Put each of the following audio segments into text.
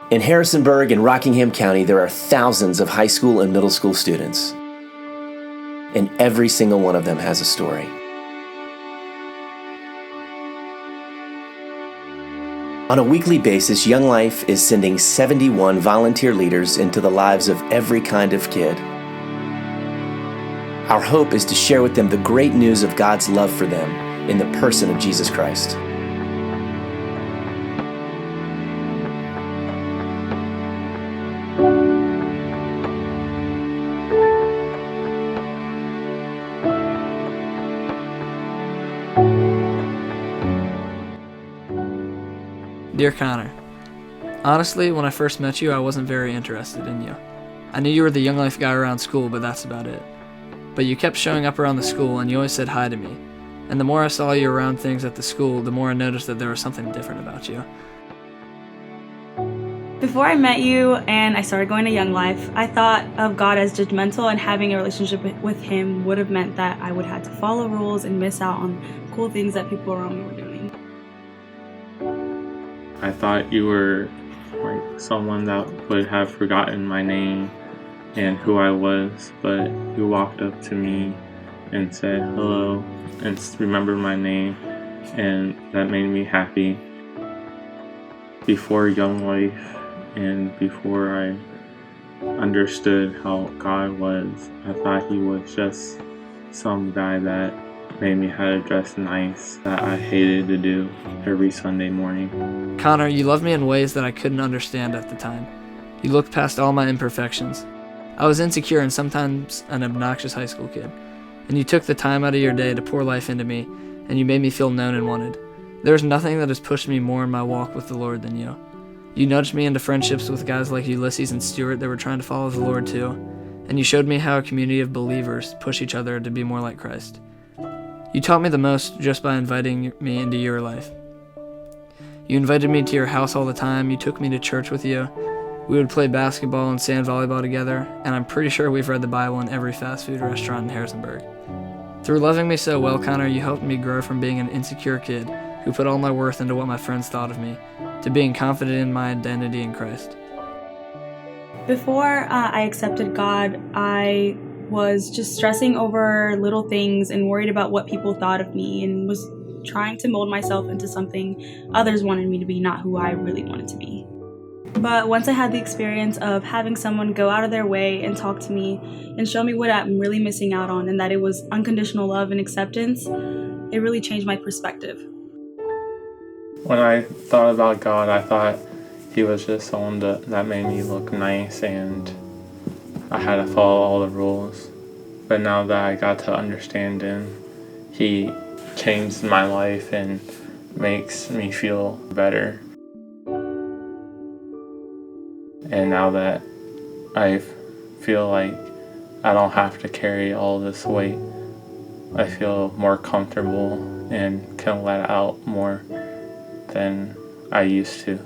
In Harrisonburg and Rockingham County, there are thousands of high school and middle school students, and every single one of them has a story. On a weekly basis, YoungLife is sending 71 volunteer leaders into the lives of every kind of kid. Our hope is to share with them the great news of God's love for them in the person of Jesus Christ. Dear Connor, honestly, when I first met you, I wasn't very interested in you. I knew you were the Young Life guy around school, but that's about it. But you kept showing up around the school, and you always said hi to me. And the more I saw you around things at the school, the more I noticed that there was something different about you. Before I met you and I started going to Young Life, I thought of God as judgmental, and having a relationship with Him would have meant that I would have to follow rules and miss out on cool things that people around me were doing. I thought you were like someone that would have forgotten my name and who I was, but you walked up to me and said hello and remembered my name, and that made me happy. Before Young Life and before I understood how God was, I thought He was just some guy that made me how to dress nice that I hated to do every Sunday morning. Connor, you loved me in ways that I couldn't understand at the time. You looked past all my imperfections. I was insecure and sometimes an obnoxious high school kid, and you took the time out of your day to pour life into me, and you made me feel known and wanted. There's nothing that has pushed me more in my walk with the Lord than you. You nudged me into friendships with guys like Ulysses and Stuart that were trying to follow the Lord too, and you showed me how a community of believers push each other to be more like Christ. You taught me the most just by inviting me into your life. You invited me to your house all the time. You took me to church with you. We would play basketball and sand volleyball together, and I'm pretty sure we've read the Bible in every fast food restaurant in Harrisonburg. Through loving me so well, Connor, you helped me grow from being an insecure kid who put all my worth into what my friends thought of me, to being confident in my identity in Christ. Before I accepted God, I was just stressing over little things and worried about what people thought of me, and was trying to mold myself into something others wanted me to be, not who I really wanted to be. But once I had the experience of having someone go out of their way and talk to me and show me what I'm really missing out on, and that it was unconditional love and acceptance, it really changed my perspective. When I thought about God, I thought He was just someone that made me look nice and I had to follow all the rules. But now that I got to understand Him, He changed my life and makes me feel better. And now that I feel like I don't have to carry all this weight, I feel more comfortable and can let out more than I used to.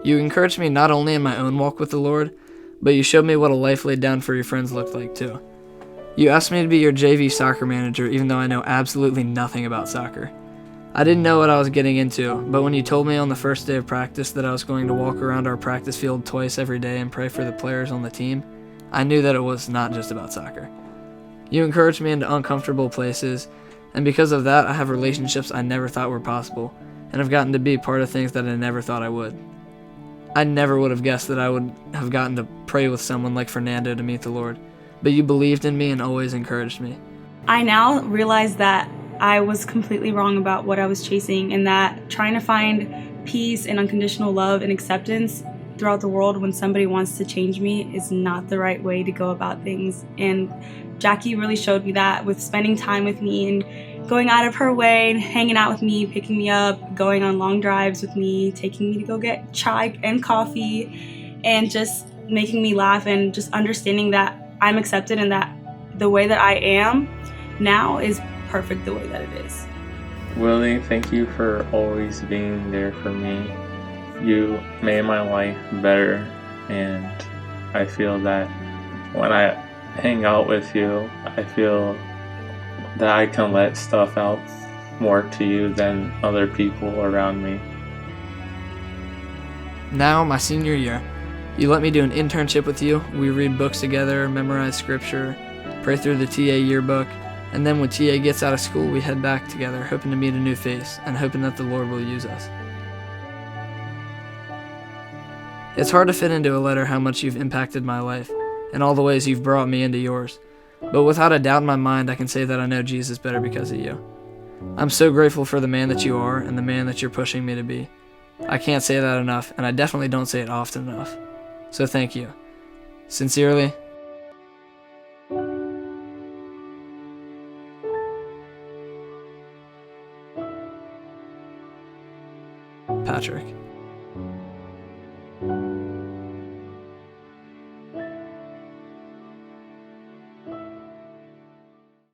You encouraged me not only in my own walk with the Lord, but you showed me what a life laid down for your friends looked like too. You asked me to be your JV soccer manager, even though I know absolutely nothing about soccer. I didn't know what I was getting into, but when you told me on the first day of practice that I was going to walk around our practice field twice every day and pray for the players on the team, I knew that it was not just about soccer. You encouraged me into uncomfortable places, and because of that, I have relationships I never thought were possible, and have gotten to be part of things that I never thought I would. I never would have guessed that I would have gotten to pray with someone like Fernando to meet the Lord, but you believed in me and always encouraged me. I now realize that I was completely wrong about what I was chasing, and that trying to find peace and unconditional love and acceptance throughout the world when somebody wants to change me is not the right way to go about things. And Jackie really showed me that with spending time with me and going out of her way and hanging out with me, picking me up, going on long drives with me, taking me to go get chai and coffee, and just making me laugh, and just understanding that I'm accepted and that the way that I am now is perfect the way that it is. Willie, thank you for always being there for me. You made my life better, and I feel that when I hang out with you, I feel that I can let stuff out more to you than other people around me. Now, my senior year, You let me do an internship with you. We read books together, memorize scripture, pray through the TA yearbook, and then when TA gets out of school, we head back together, hoping to meet a new face and hoping that the Lord will use us. It's hard to fit into a letter how much you've impacted my life and all the ways you've brought me into yours. But without a doubt in my mind, I can say that I know Jesus better because of you. I'm so grateful for the man that you are and the man that you're pushing me to be. I can't say that enough, and I definitely don't say it often enough. So thank you. Sincerely, Patrick.